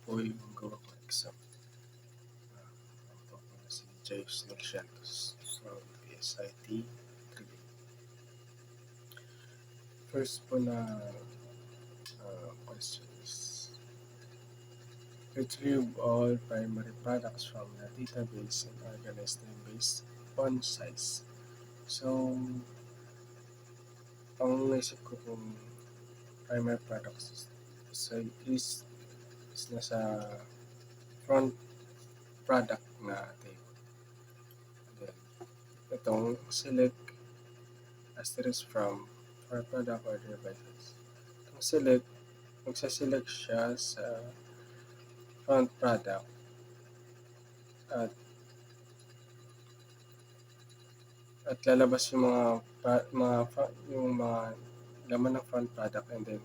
po yung gawa ko exam. Ako po si James Nelshantos from PSIT 3. First po na question is, retrieve all primary products from the database and organize them based on size. So, ang naisip ko kung primary products is nasa front product na table. Then, itong select asterisk from for product or devices. Itong select, magsaselect siya sa front product at lalabas yung yung mga laman ng front product, and then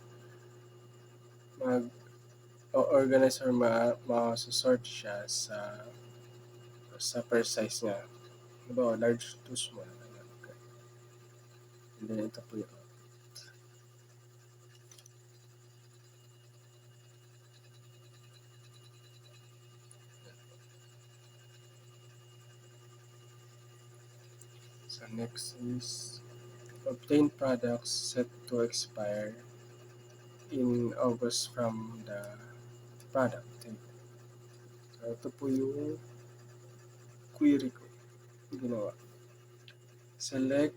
mag-organize or ma-sort siya sa per size niya. Diba, large to small. Okay. And then ito po yung output. So next is obtain products set to expire in August from the product table. So ito po yung query ko ginawa. Select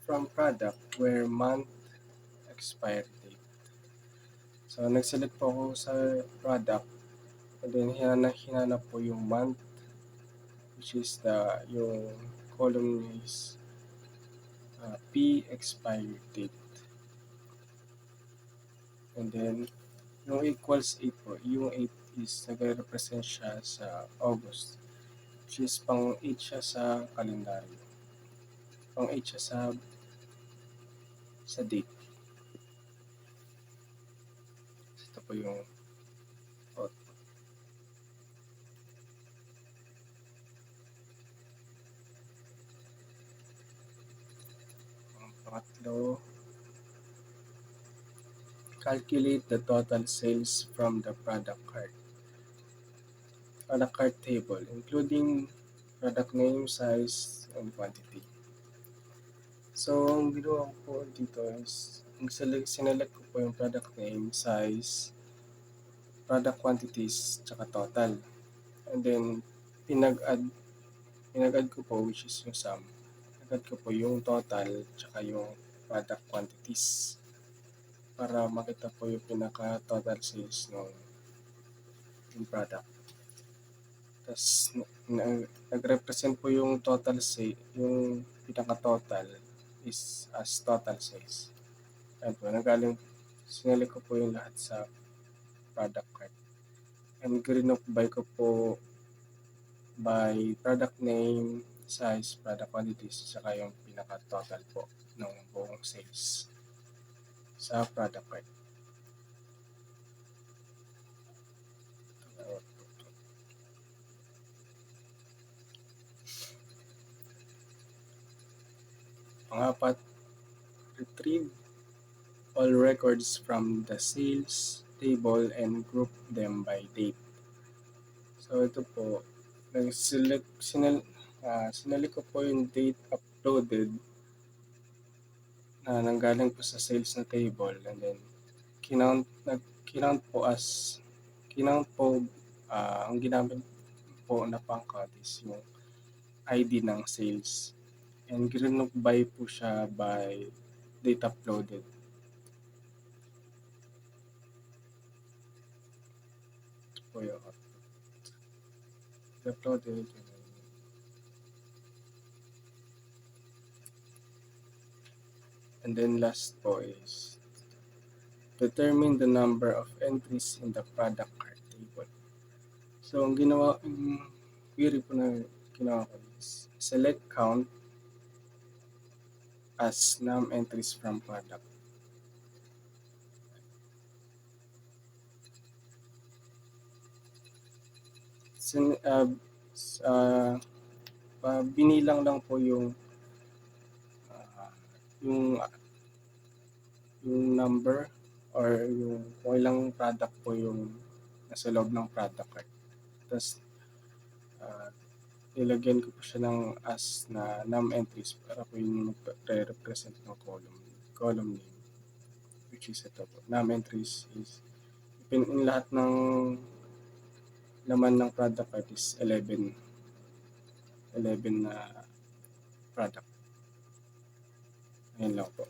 from product where month expiry date. So nag-select po ako sa product, and then hinanap po yung month, which is yung column is P expiry date. And then yung equals 8 po, yung 8 is nagre-represent siya sa August, which is pang 8 siya sa kalendaryo. Pang 8 siya sa date. Ito po yung output. Ang pangatlo, calculate the total sales from the product cart table, including product name, size, and quantity. So, ang ginawa ko po dito is, sinelect ko po yung product name, size, product quantities, tsaka total. And then, pinag-add ko po, which is yung sum. Pinag-add ko po yung total, tsaka yung product quantities, para makita po yung pinaka-total sales ng product. Tapos, nag-represent po yung total sales, yung pinaka-total is as total sales. Ayan po, sinelect ko po yung lahat sa product cart. And group by ko po by product name, size, product quantities, saka yung pinaka-total po ng buong sales sa product cart. Pangapat, retrieve all records from the sales table and group them by date. So ito po, sinelect ko po yung date uploaded na nanggaling po sa sales na table, and then kinount po, ang ginamit po na pang-count is yung ID ng sales, and group by po siya by date uploaded. Ito po yung uploaded. And then last po is determine the number of entries in the product cart table. So ang query po na ginawa ko is select count as num entries from product. Binilang lang po yung number or yung kung ilang product po yung nasa loob ng product cart. Tapos, nilagyan ko po siya ng as na num entries para po yung magre-represent ng column name, which is ito po. Num entries is in lahat ng laman ng product cart is 11 na product. Ayan lang po.